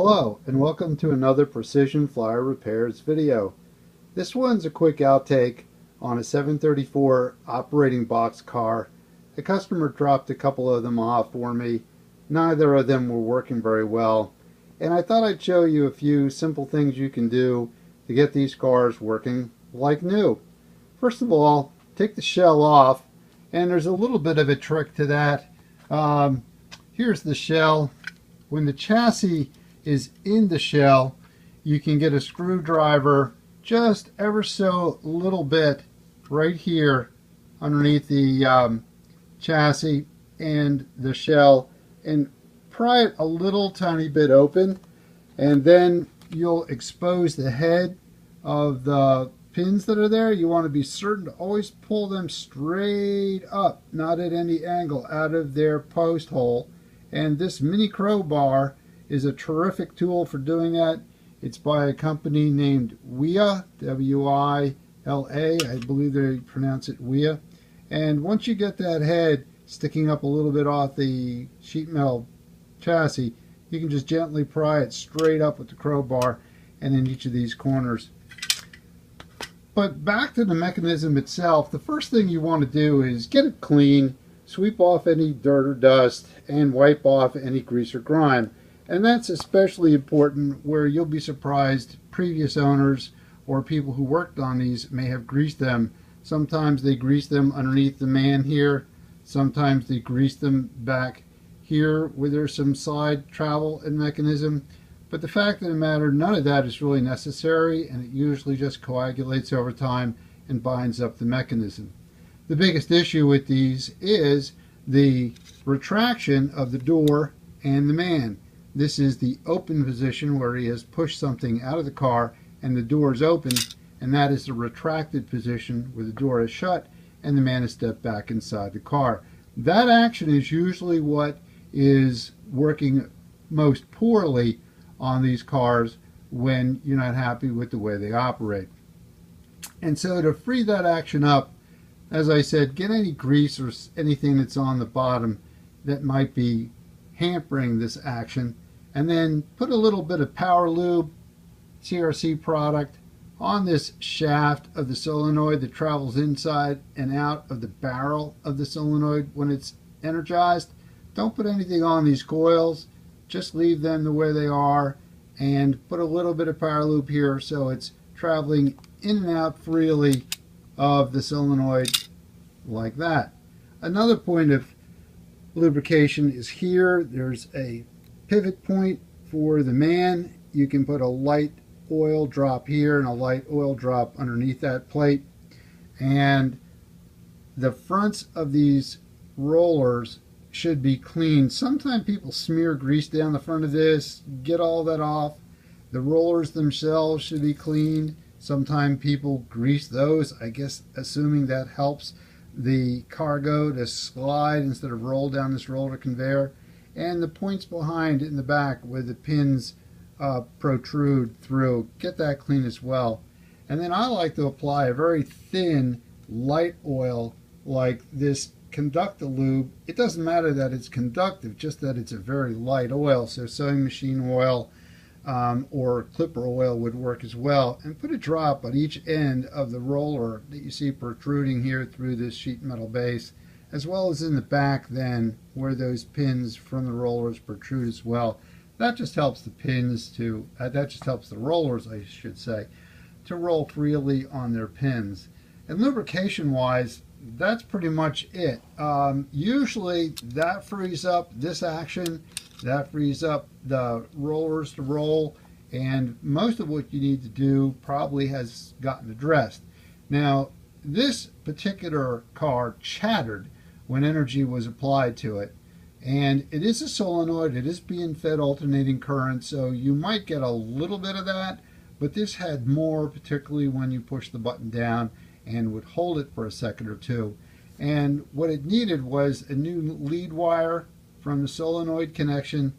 Hello and welcome to another Precision Flyer Repairs video. This one's a quick outtake on a 734 operating box car. A customer dropped a couple of them off for me. Neither of them were working very well, and I thought I'd show you a few simple things you can do to get these cars working like new. First of all, take the shell off, and there's a little bit of a trick to that. Here's the shell. When the chassis is in the shell, you can get a screwdriver just ever so little bit right here underneath the chassis and the shell, and pry it a little tiny bit open, and then you'll expose the head of the pins that are there. You want to be certain to always pull them straight up, not at any angle, out of their post hole. And this mini crowbar is a terrific tool for doing that. It's by a company named Wia, W-I-L-A. I believe they pronounce it Wia. And once you get that head sticking up a little bit off the sheet metal chassis, you can just gently pry it straight up with the crowbar and in each of these corners. But back to the mechanism itself, the first thing you want to do is get it clean, sweep off any dirt or dust, and wipe off any grease or grime. And that's especially important where you'll be surprised previous owners or people who worked on these may have greased them. Sometimes they grease them underneath the man here. Sometimes they grease them back here where there's some side travel and mechanism. But the fact of the matter, none of that is really necessary, and it usually just coagulates over time and binds up the mechanism. The biggest issue with these is the retraction of the door and the man. This is the open position where he has pushed something out of the car and the door is open, and that is the retracted position where the door is shut and the man has stepped back inside the car. That action is usually what is working most poorly on these cars when you're not happy with the way they operate. And so to free that action up, as I said, get any grease or anything that's on the bottom that might be hampering this action, and then put a little bit of Power Lube CRC product on this shaft of the solenoid that travels inside and out of the barrel of the solenoid when it's energized. Don't put anything on these coils, just leave them the way they are, and put a little bit of Power Lube here so it's traveling in and out freely of the solenoid like that. Another point of lubrication is here. There's a pivot point for the man. You can put a light oil drop here and a light oil drop underneath that plate. And the fronts of these rollers should be clean. Sometimes people smear grease down the front of this. Get all that off. The rollers themselves should be cleaned. Sometimes people grease those, I guess assuming that helps the cargo to slide instead of roll down this roller conveyor. And the points behind in the back where the pins protrude through, get that clean as well. And then I like to apply a very thin light oil like this Conducta lube. It doesn't matter that it's conductive, just that it's a very light oil. So sewing machine oil or clipper oil would work as well. And put a drop on each end of the roller that you see protruding here through this sheet metal base, as well as in the back then where those pins from the rollers protrude as well. That just helps the pins to, that just helps the rollers, I should say, to roll freely on their pins. And lubrication wise, that's pretty much it. Usually that frees up this action, that frees up the rollers to roll, and most of what you need to do probably has gotten addressed. Now, this particular car chattered when energy was applied to it, and it is a solenoid, it is being fed alternating current, so you might get a little bit of that, but this had more, particularly when you push the button down and would hold it for a second or two. And what it needed was a new lead wire from the solenoid connection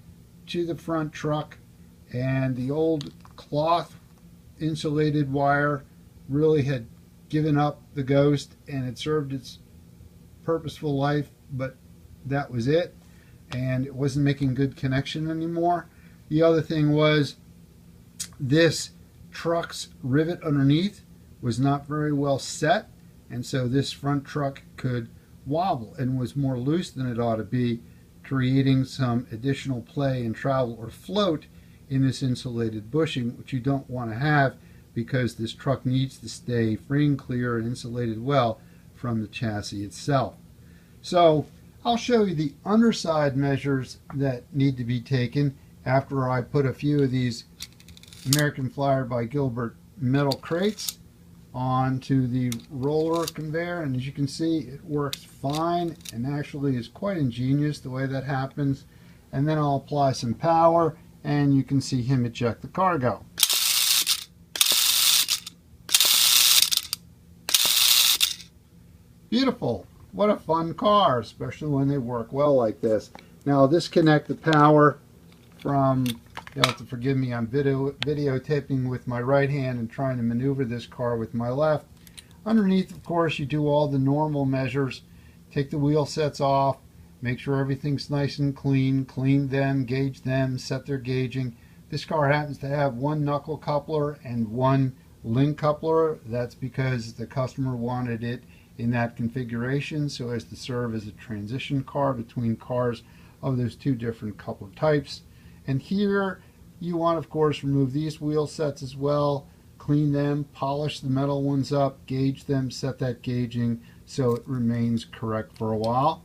to the front truck, and the old cloth insulated wire really had given up the ghost, and it served its purposeful life, but that was it, and it wasn't making good connection anymore. The other thing was this truck's rivet underneath was not very well set, and so this front truck could wobble and was more loose than it ought to be, creating some additional play and travel or float in this insulated bushing, which you don't want to have because this truck needs to stay free and clear and insulated well from the chassis itself. So I'll show you the underside measures that need to be taken after I put a few of these American Flyer by Gilbert metal crates onto the roller conveyor, and as you can see, it works fine and actually is quite ingenious the way that happens. And then I'll apply some power and you can see him eject the cargo. Beautiful. What a fun car, especially when they work well like this. Now I'll disconnect the power from, you'll have to forgive me, I'm videotaping with my right hand and trying to maneuver this car with my left. Underneath, of course, you do all the normal measures. Take the wheel sets off, make sure everything's nice and clean, clean them, gauge them, set their gauging. This car happens to have one knuckle coupler and one link coupler. That's because the customer wanted it in that configuration so as to serve as a transition car between cars of those two different coupler types. And here you want, of course, remove these wheel sets as well, clean them, polish the metal ones up, gauge them, set that gauging so it remains correct for a while.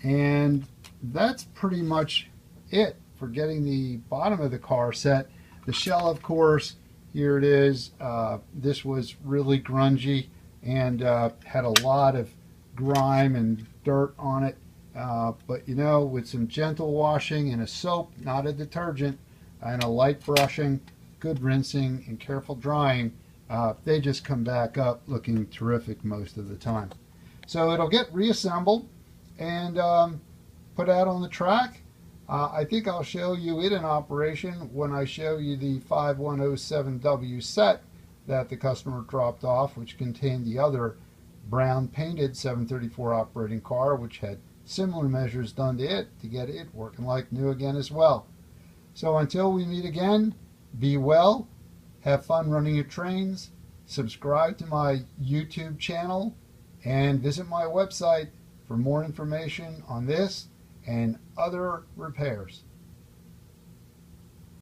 And that's pretty much it for getting the bottom of the car set. The shell, of course, here it is. This was really grungy and had a lot of grime and dirt on it. But you know, with some gentle washing and a soap, not a detergent, and a light brushing, good rinsing, and careful drying, they just come back up looking terrific most of the time. So it'll get reassembled and put out on the track. I think I'll show you it in operation when I show you the 5107W set that the customer dropped off, which contained the other brown painted 734 operating car, which had similar measures done to it to get it working like new again as well. So until we meet again, be well, have fun running your trains, subscribe to my YouTube channel, and visit my website for more information on this and other repairs.